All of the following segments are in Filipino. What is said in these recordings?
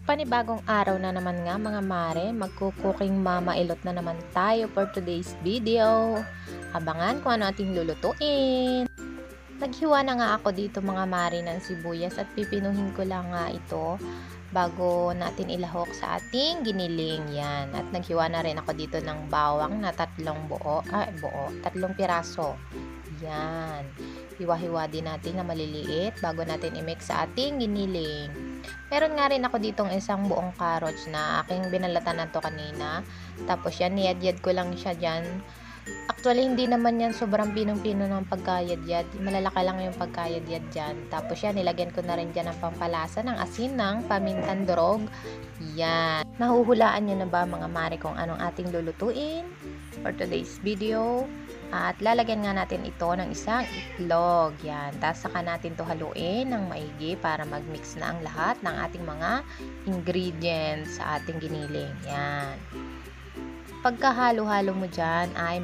Panibagong araw na naman nga mga mare, magkukuking mamailot na naman tayo for today's video. Abangan kung ano ating lulutuin. Naghiwa na nga ako dito mga mare ng sibuyas at pipinuhin ko lang nga ito bago natin ilahok sa ating giniling yan. At naghiwa na rin ako dito ng bawang na tatlong piraso. Yan. Hiwa-hiwa din natin na maliliit bago natin i-mix sa ating giniling. Meron nga rin ako ditong isang buong carrots na aking binalatan na to kanina. Tapos yan, niyad-yad ko lang siya dyan. Actually, hindi naman yan sobrang pinong-pino ng pagkayad-yad. Malalaki lang yung pagkayad-yad dyan. Tapos yan, nilagyan ko na rin dyan ng pampalasa ng asin ng pamintang durog. Yan. Nahuhulaan nyo na ba mga mare kung anong ating lulutuin for today's video? At lalagyan nga natin ito ng isang itlog. Yan. Tapos saka natin to haluin ng maigi para mag-mix na ang lahat ng ating mga ingredients sa ating giniling. Yan. Pagkahalo-halo mo dyan ay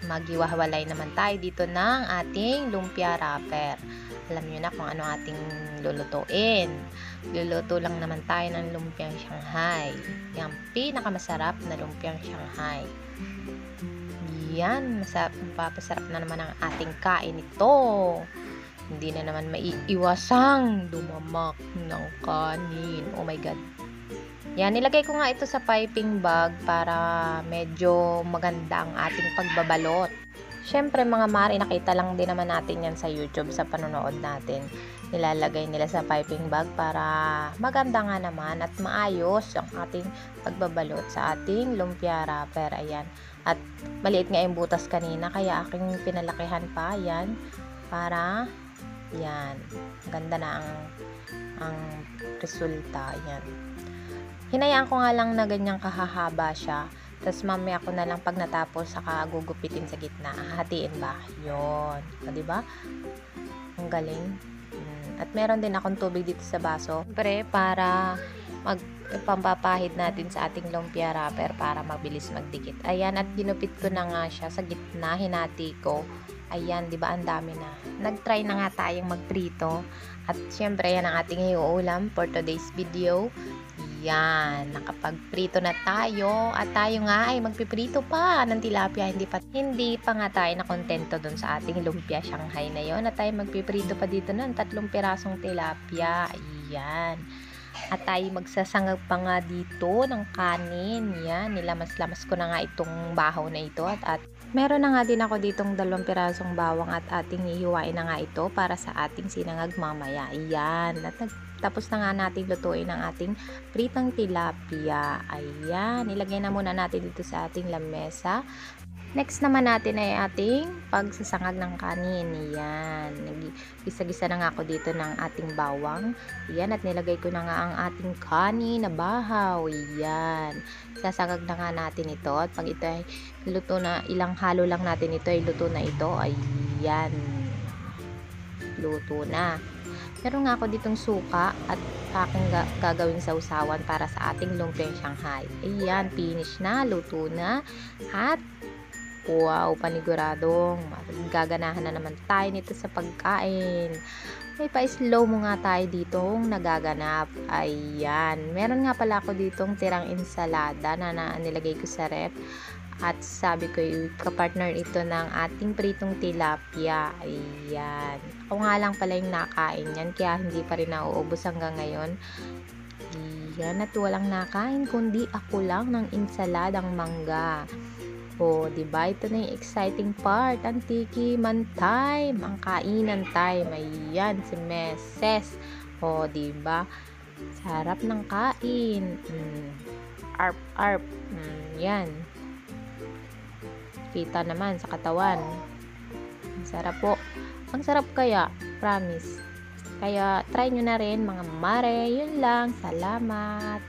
maghiwalay naman tayo dito ng ating lumpia wrapper. Alam nyo na kung ano ating lulutuin. Luluto lang naman tayo ng lumpiang Shanghai. Yung pinakamasarap na lumpiang Shanghai. Yan, mapapasarap na naman ang ating kain ito. Hindi na naman maiiwasang dumamak ng kanin. Oh my God. Yan, nilagay ko nga ito sa piping bag para medyo maganda ang ating pagbabalot. Syempre mga mare, nakita lang din naman natin yan sa YouTube sa panonood natin. Nilalagay nila sa piping bag para maganda nga naman at maayos ang ating pagbabalot sa ating lumpia wrapper. Ayan. At maliit nga yung butas kanina kaya aking pinalakihan pa yan para yan. Ganda na ang resulta. Yan. Hinayaan ko nga lang na ganyang kahahaba siya. Tapos mamaya ko na lang pag natapos saka gugupitin sa gitna. Hahatiin ba? Yun. O, diba? Ang galing. At meron din akong tubig dito sa baso. Siyempre, para pampapahid natin sa ating lumpia wrapper para mabilis magdikit. Ayan, at ginupit ko na nga siya sa gitna, hinati ko. Ayan, di ba ang dami na. Nag-try na nga tayong magprito. At syempre, yan ang ating iuulam for today's video. Yan, nakapagprito na tayo. At tayo nga ay magpiprito pa ng tilapia. Hindi pa nga tayo nakontento dun sa ating lumpia Shanghai na yon. At tayo magpiprito pa dito ng 3 pirasong tilapia. Ayan. At tayo magsasangag pa nga dito ng kanin. Yan, nilamas-lamas ko na nga itong bahaw na ito. At meron na nga din ako ditong 2 pirasong bawang at ating hihiwain na nga ito para sa ating sinangag mamaya. Ayan. At tapos na nga natin lutuin ang ating pritong tilapia. Ayan. Ilagay na muna natin dito sa ating lamesa. Next naman natin ay ating pagsasangag ng kanin. Yan. Gisa-gisa na nga ako dito ng ating bawang. Yan. At nilagay ko na nga ang ating kanin na bahaw. Yan. Sasangag na nga natin ito. At pag ito ay luto na, ilang halo lang natin ito ay luto na ito. Ayan. Luto na. Meron nga ako ditong suka at aking gagawing sausawan para sa ating lumpia Shanghai. Ayan. Finish na. Luto na. At wow, paniguradong gaganahan na naman tayo nito sa pagkain. May pa-slow mo nga tayo ditong nagaganap. Ayan. Meron nga pala ako ditong tirang ensalada na nilagay ko sa ref. At sabi ko, kapartner ito ng ating pritong tilapia. Ayan. Ako nga lang pala yung nakain yan, kaya hindi pa rin nauubos hanggang ngayon. Ayan. At walang nakain, kundi ako lang ng ensaladang mangga. O, diba? Ito na yung exciting part. Ang tikiman time. Ang kainan time. Ayan, si Meses. O, diba? Sarap ng kain. Arp, arp. Yan. Kita naman sa katawan. Ang sarap po. Ang sarap kaya. Promise. Kaya, try nyo na rin mga mare. Yun lang. Salamat.